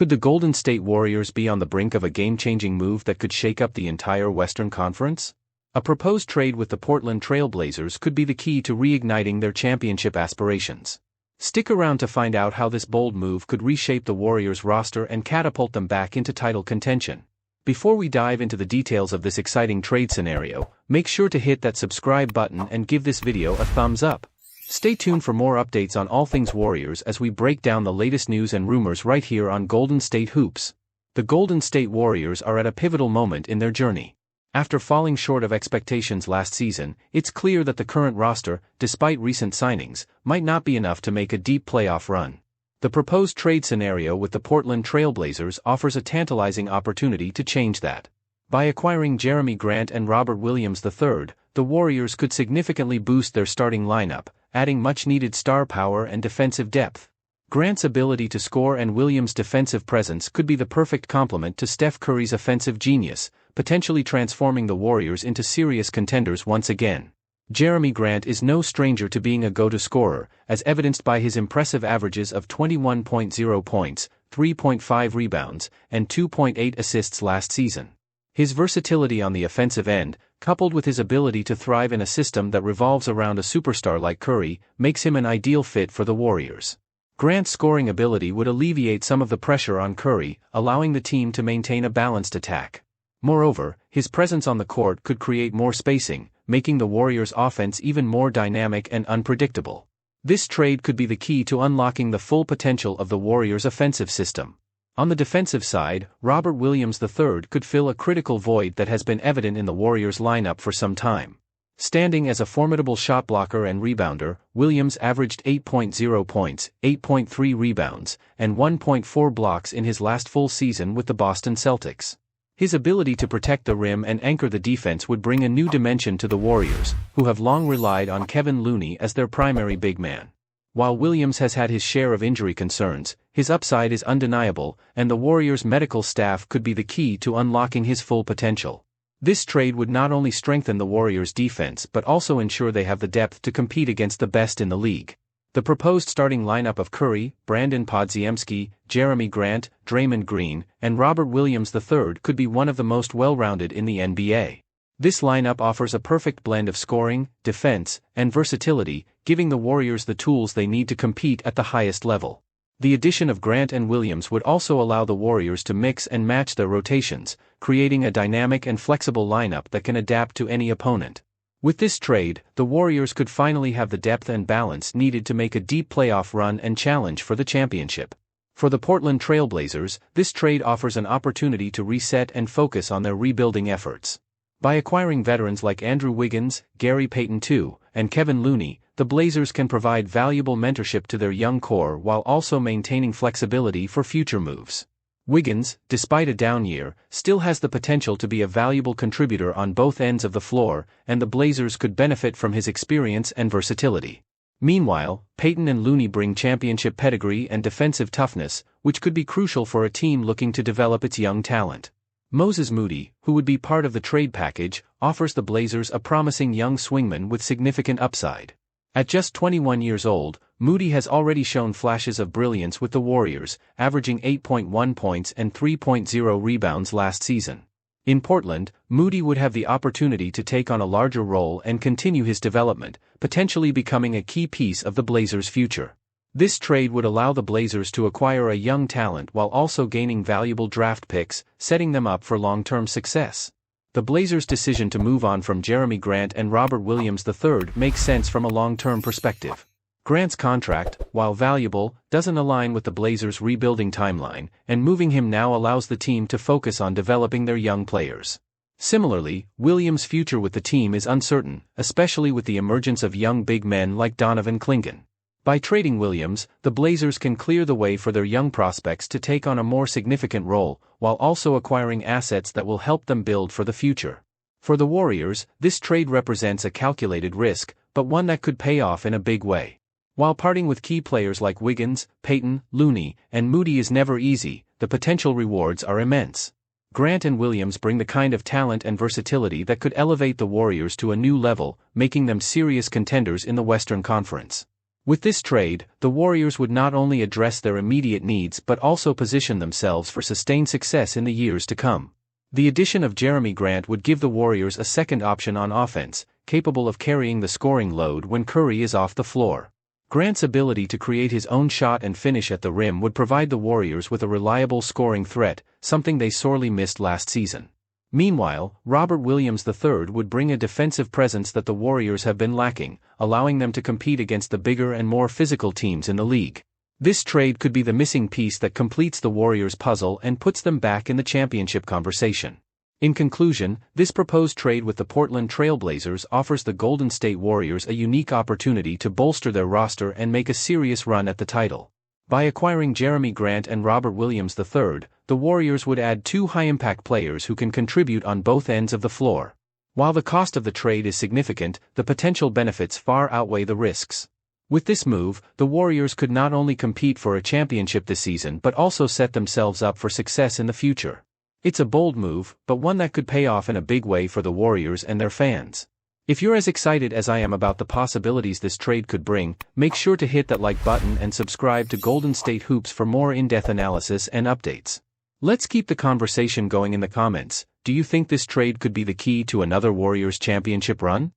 Could the Golden State Warriors be on the brink of a game-changing move that could shake up the entire Western Conference? A proposed trade with the Portland Trail Blazers could be the key to reigniting their championship aspirations. Stick around to find out how this bold move could reshape the Warriors' roster and catapult them back into title contention. Before we dive into the details of this exciting trade scenario, make sure to hit that subscribe button and give this video a thumbs up. Stay tuned for more updates on all things Warriors as we break down the latest news and rumors right here on Golden State Hoops. The Golden State Warriors are at a pivotal moment in their journey. After falling short of expectations last season, it's clear that the current roster, despite recent signings, might not be enough to make a deep playoff run. The proposed trade scenario with the Portland Trail Blazers offers a tantalizing opportunity to change that. By acquiring Jerami Grant and Robert Williams III, the Warriors could significantly boost their starting lineup, adding much-needed star power and defensive depth. Grant's ability to score and Williams' defensive presence could be the perfect complement to Steph Curry's offensive genius, potentially transforming the Warriors into serious contenders once again. Jerami Grant is no stranger to being a go-to scorer, as evidenced by his impressive averages of 21.0 points, 3.5 rebounds, and 2.8 assists last season. His versatility on the offensive end, coupled with his ability to thrive in a system that revolves around a superstar like Curry, makes him an ideal fit for the Warriors. Grant's scoring ability would alleviate some of the pressure on Curry, allowing the team to maintain a balanced attack. Moreover, his presence on the court could create more spacing, making the Warriors' offense even more dynamic and unpredictable. This trade could be the key to unlocking the full potential of the Warriors' offensive system. On the defensive side, Robert Williams III could fill a critical void that has been evident in the Warriors' lineup for some time. Standing as a formidable shot blocker and rebounder, Williams averaged 8.0 points, 8.3 rebounds, and 1.4 blocks in his last full season with the Boston Celtics. His ability to protect the rim and anchor the defense would bring a new dimension to the Warriors, who have long relied on Kevin Looney as their primary big man. While Williams has had his share of injury concerns, his upside is undeniable, and the Warriors' medical staff could be the key to unlocking his full potential. This trade would not only strengthen the Warriors' defense but also ensure they have the depth to compete against the best in the league. The proposed starting lineup of Curry, Brandon Podziemski, Jerami Grant, Draymond Green, and Robert Williams III could be one of the most well-rounded in the NBA. This lineup offers a perfect blend of scoring, defense, and versatility, giving the Warriors the tools they need to compete at the highest level. The addition of Grant and Williams would also allow the Warriors to mix and match their rotations, creating a dynamic and flexible lineup that can adapt to any opponent. With this trade, the Warriors could finally have the depth and balance needed to make a deep playoff run and challenge for the championship. For the Portland Trail Blazers, this trade offers an opportunity to reset and focus on their rebuilding efforts. By acquiring veterans like Andrew Wiggins, Gary Payton II, and Kevin Looney, the Blazers can provide valuable mentorship to their young core while also maintaining flexibility for future moves. Wiggins, despite a down year, still has the potential to be a valuable contributor on both ends of the floor, and the Blazers could benefit from his experience and versatility. Meanwhile, Payton and Looney bring championship pedigree and defensive toughness, which could be crucial for a team looking to develop its young talent. Moses Moody, who would be part of the trade package, offers the Blazers a promising young swingman with significant upside. At just 21 years old, Moody has already shown flashes of brilliance with the Warriors, averaging 8.1 points and 3.0 rebounds last season. In Portland, Moody would have the opportunity to take on a larger role and continue his development, potentially becoming a key piece of the Blazers' future. This trade would allow the Blazers to acquire a young talent while also gaining valuable draft picks, setting them up for long-term success. The Blazers' decision to move on from Jerami Grant and Robert Williams III makes sense from a long-term perspective. Grant's contract, while valuable, doesn't align with the Blazers' rebuilding timeline, and moving him now allows the team to focus on developing their young players. Similarly, Williams' future with the team is uncertain, especially with the emergence of young big men like Donovan Clingan. By trading Williams, the Blazers can clear the way for their young prospects to take on a more significant role, while also acquiring assets that will help them build for the future. For the Warriors, this trade represents a calculated risk, but one that could pay off in a big way. While parting with key players like Wiggins, Payton, Looney, and Moody is never easy, the potential rewards are immense. Grant and Williams bring the kind of talent and versatility that could elevate the Warriors to a new level, making them serious contenders in the Western Conference. With this trade, the Warriors would not only address their immediate needs but also position themselves for sustained success in the years to come. The addition of Jerami Grant would give the Warriors a second option on offense, capable of carrying the scoring load when Curry is off the floor. Grant's ability to create his own shot and finish at the rim would provide the Warriors with a reliable scoring threat, something they sorely missed last season. Meanwhile, Robert Williams III would bring a defensive presence that the Warriors have been lacking, allowing them to compete against the bigger and more physical teams in the league. This trade could be the missing piece that completes the Warriors' puzzle and puts them back in the championship conversation. In conclusion, this proposed trade with the Portland Trail Blazers offers the Golden State Warriors a unique opportunity to bolster their roster and make a serious run at the title. By acquiring Jerami Grant and Robert Williams III, the Warriors would add two high-impact players who can contribute on both ends of the floor. While the cost of the trade is significant, the potential benefits far outweigh the risks. With this move, the Warriors could not only compete for a championship this season but also set themselves up for success in the future. It's a bold move, but one that could pay off in a big way for the Warriors and their fans. If you're as excited as I am about the possibilities this trade could bring, make sure to hit that like button and subscribe to Golden State Hoops for more in-depth analysis and updates. Let's keep the conversation going in the comments. Do you think this trade could be the key to another Warriors championship run?